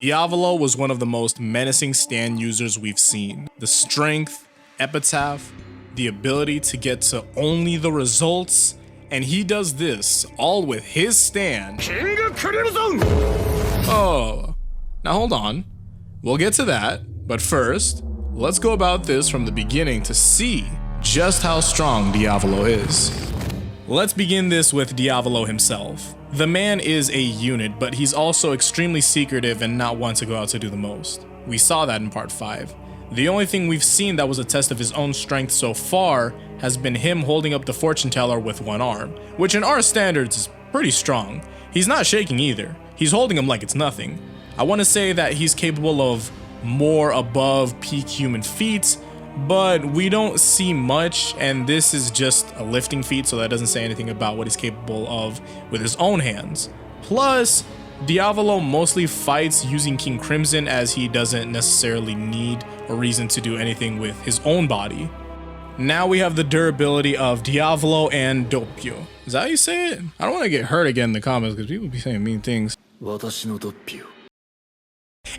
Diavolo was one of the most menacing stand users we've seen. The strength, Epitaph, the ability to get to only the results, and he does this all with his stand. Oh, now hold on. We'll get to that, but first, let's go about this from the beginning to see just how strong Diavolo is. Let's begin this with Diavolo himself. The man is a unit, but he's also extremely secretive and not one to go out to do the most. We saw that in part 5. The only thing we've seen that was a test of his own strength so far has been him holding up the fortune teller with one arm, which in our standards is pretty strong. He's not shaking either. He's holding him like it's nothing. I want to say that he's capable of more above peak human feats, but we don't see much, and this is just a lifting feat, so that doesn't say anything about what he's capable of with his own hands. Plus, Diavolo mostly fights using King Crimson, as he doesn't necessarily need a reason to do anything with his own body. Now we have the durability of Diavolo and Doppio. Is that how you say it? I don't want to get hurt again in the comments because people be saying mean things.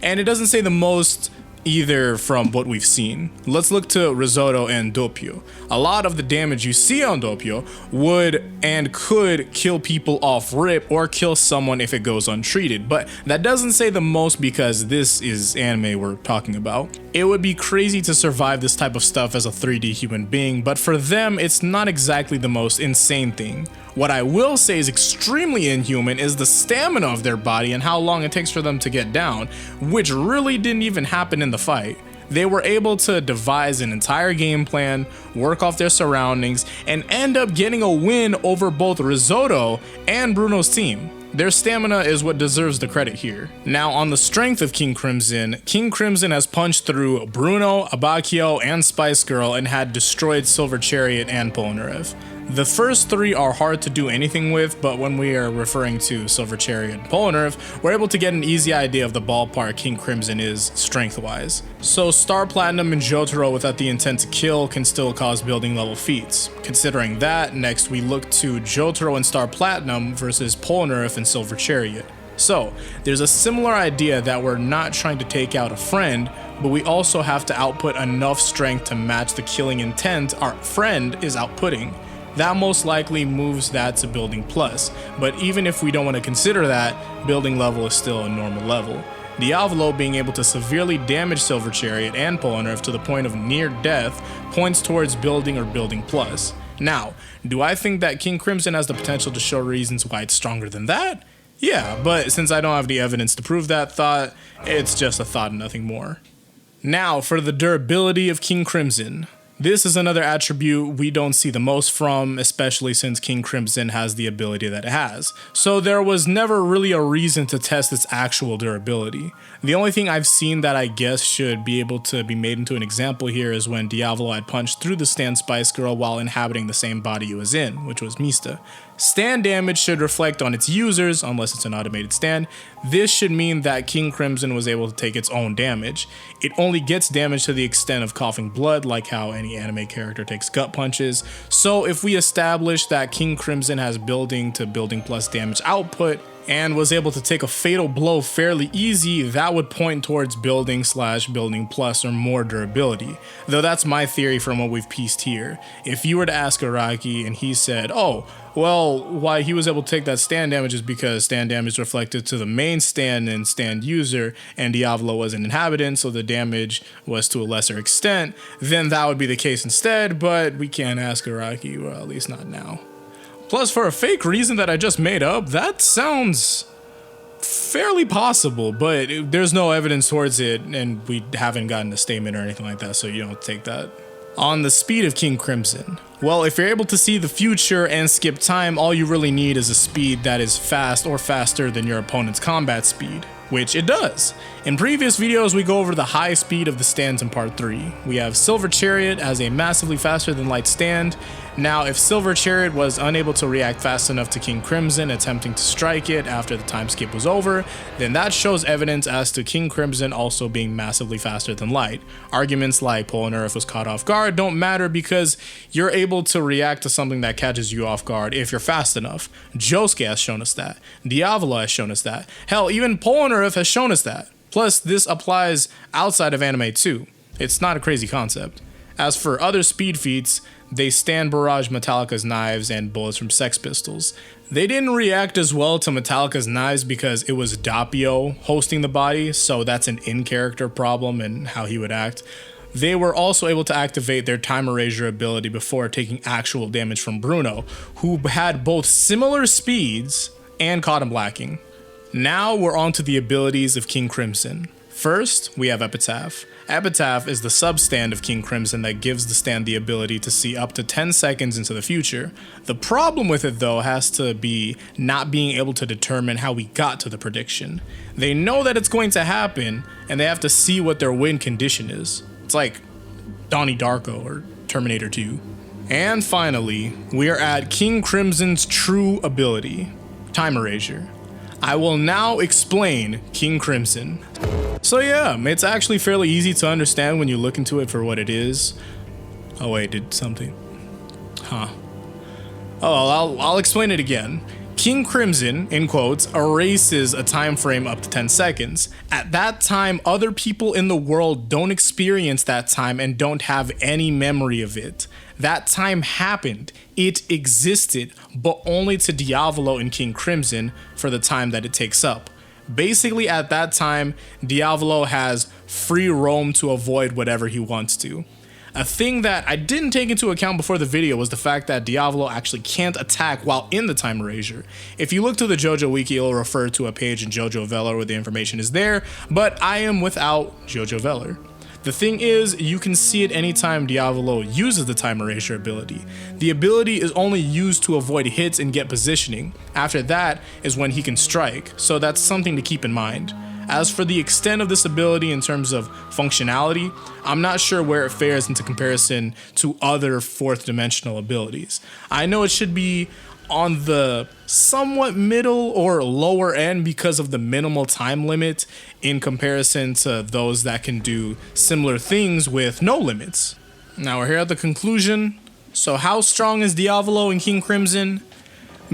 And it doesn't say the most either from what we've seen. Let's look to Risotto and Doppio. A lot of the damage you see on Doppio would and could kill people off rip or kill someone if it goes untreated, but that doesn't say the most because this is anime we're talking about. It would be crazy to survive this type of stuff as a 3D human being, but for them it's not exactly the most insane thing. What I will say is extremely inhuman is the stamina of their body and how long it takes for them to get down, which really didn't even happen in the fight. They were able to devise an entire game plan, work off their surroundings, and end up getting a win over both Risotto and Bruno's team. Their stamina is what deserves the credit here. Now, on the strength of King Crimson has punched through Bruno, Abacchio, and Spice Girl and had destroyed Silver Chariot and Polnareff. The first three are hard to do anything with, but when we are referring to Silver Chariot and Polnareff, we're able to get an easy idea of the ballpark King Crimson is strength-wise. So Star Platinum and Jotaro without the intent to kill can still cause building level feats. Considering that, next we look to Jotaro and Star Platinum versus Polnareff and Silver Chariot. So, there's a similar idea that we're not trying to take out a friend, but we also have to output enough strength to match the killing intent our friend is outputting. That most likely moves that to building plus, but even if we don't want to consider that, building level is still a normal level. Diavolo being able to severely damage Silver Chariot and Polnareff to the point of near death points towards building or building plus. Now, do I think that King Crimson has the potential to show reasons why it's stronger than that? Yeah, but since I don't have the evidence to prove that thought, it's just a thought and nothing more. Now, for the durability of King Crimson. This is another attribute we don't see the most from, especially since King Crimson has the ability that it has. So there was never really a reason to test its actual durability. The only thing I've seen that I guess should be able to be made into an example here is when Diavolo had punched through the stand Spice Girl while inhabiting the same body it was in, which was Mista. Stand damage should reflect on its users, unless it's an automated stand. This should mean that King Crimson was able to take its own damage. It only gets damage to the extent of coughing blood, like how any anime character takes gut punches. So if we establish that King Crimson has building to building plus damage output, and was able to take a fatal blow fairly easy, that would point towards building plus or more durability. Though that's my theory from what we've pieced here. If you were to ask Araki and he said, oh, well, why he was able to take that stand damage is because stand damage reflected to the main stand and stand user, and Diavolo was an inhabitant, so the damage was to a lesser extent, then that would be the case instead, but we can't ask Araki, well, at least not now. Plus, for a fake reason that I just made up, that sounds fairly possible, but there's no evidence towards it, and we haven't gotten a statement or anything like that, so you don't take that. On the speed of King Crimson. Well, if you're able to see the future and skip time, all you really need is a speed that is fast or faster than your opponent's combat speed, which it does. In previous videos, we go over the high speed of the stands in part 3. We have Silver Chariot as a massively faster than light stand. Now, if Silver Chariot was unable to react fast enough to King Crimson attempting to strike it after the time skip was over, then that shows evidence as to King Crimson also being massively faster than light. Arguments like Polnareff was caught off guard don't matter because you're able to react to something that catches you off guard if you're fast enough. Josuke has shown us that. Diavolo has shown us that. Hell, even Polnareff has shown us that. Plus, this applies outside of anime too. It's not a crazy concept. As for other speed feats, they stand barrage Metallica's knives and bullets from Sex Pistols. They didn't react as well to Metallica's knives because it was Doppio hosting the body, so that's an in-character problem and how he would act. They were also able to activate their time erasure ability before taking actual damage from Bruno, who had both similar speeds and caught him lacking. Now we're on to the abilities of King Crimson. First, we have Epitaph. Epitaph is the sub-stand of King Crimson that gives the stand the ability to see up to 10 seconds into the future. The problem with it though has to be not being able to determine how we got to the prediction. They know that it's going to happen, and they have to see what their win condition is. It's like Donnie Darko or Terminator 2. And finally, we are at King Crimson's true ability, Time Erasure. I will now explain King Crimson. So yeah, it's actually fairly easy to understand when you look into it for what it is. Oh wait, did something? Huh. Oh, I'll explain it again. King Crimson, in quotes, erases a time frame up to 10 seconds. At that time, other people in the world don't experience that time and don't have any memory of it. That time happened. It existed, but only to Diavolo and King Crimson for the time that it takes up. Basically, at that time, Diavolo has free roam to avoid whatever he wants to. A thing that I didn't take into account before the video was the fact that Diavolo actually can't attack while in the time erasure. If you look to the JoJo Wiki, it'll refer to a page in JoJo Velar where the information is there, but I am without JoJo Velar. The thing is, you can see it anytime Diavolo uses the time erasure ability. The ability is only used to avoid hits and get positioning. After that is when he can strike, so that's something to keep in mind. As for the extent of this ability in terms of functionality, I'm not sure where it fares into comparison to other fourth dimensional abilities. I know it should be on the somewhat middle or lower end because of the minimal time limit in comparison to those that can do similar things with no limits. Now we're here at the conclusion. So how strong is Diavolo and King Crimson?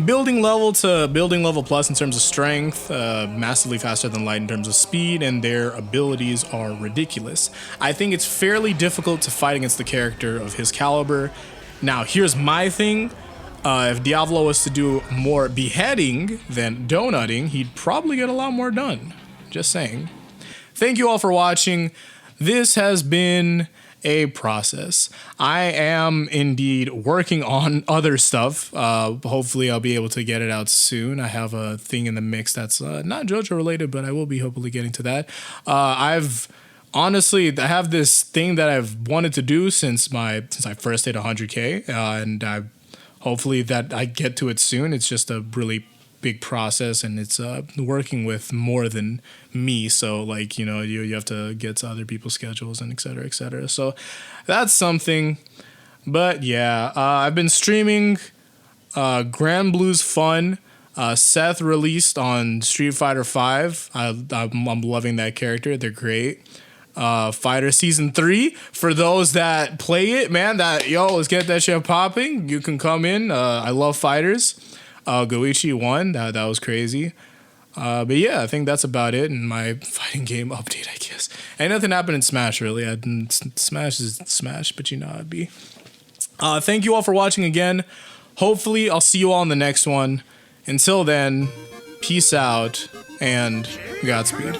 Building level to building level plus in terms of strength, massively faster than light in terms of speed, and their abilities are ridiculous. I think it's fairly difficult to fight against the character of his caliber. Now here's my thing. If Diavolo was to do more beheading than donutting, he'd probably get a lot more done. Just saying. Thank you all for watching. This has been a process. I am indeed working on other stuff. Hopefully I'll be able to get it out soon. I have a thing in the mix that's not JoJo related, but I will be hopefully getting to that. I have this thing that I've wanted to do since I first hit 100K, and hopefully that I get to it soon. It's just a really big process, and it's working with more than me, so like, you know, you have to get to other people's schedules and etc. So that's something. But yeah, I've been streaming Grand Blues Fun. Seth released on Street Fighter V. I'm loving that character. They're great. Fighter Season 3, for those that play it, man, let's get that shit popping. You can come in. I love fighters. Goichi won. That was crazy. But yeah, I think that's about it in my fighting game update, I guess. Ain't nothing happened in Smash, really. Smash is Smash, but you know how it'd be. Thank you all for watching again. Hopefully, I'll see you all in the next one. Until then, peace out, and Godspeed.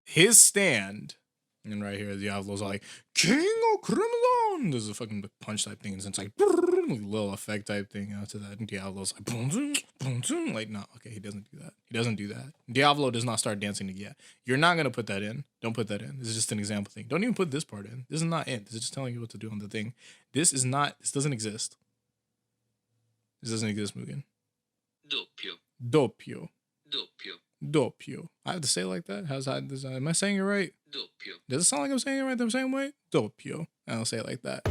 His stand, and right here, Diavolo's like, King of Crimson! There's a fucking punch type thing, and it's like, little effect type thing after that, and Diavolo's like, like, no, okay, he doesn't do that. He doesn't do that. Diavolo does not start dancing yet. You're not gonna put that in. Don't put that in. This is just an example thing. Don't even put this part in. This is not it. This is just telling you what to do on the thing. This doesn't exist. This doesn't exist, Mugen. Doppio. Doppio. I have to say it like that? Am I saying it right? Doppio. Does it sound like I'm saying it right the same way? Doppio. I don't say it like that.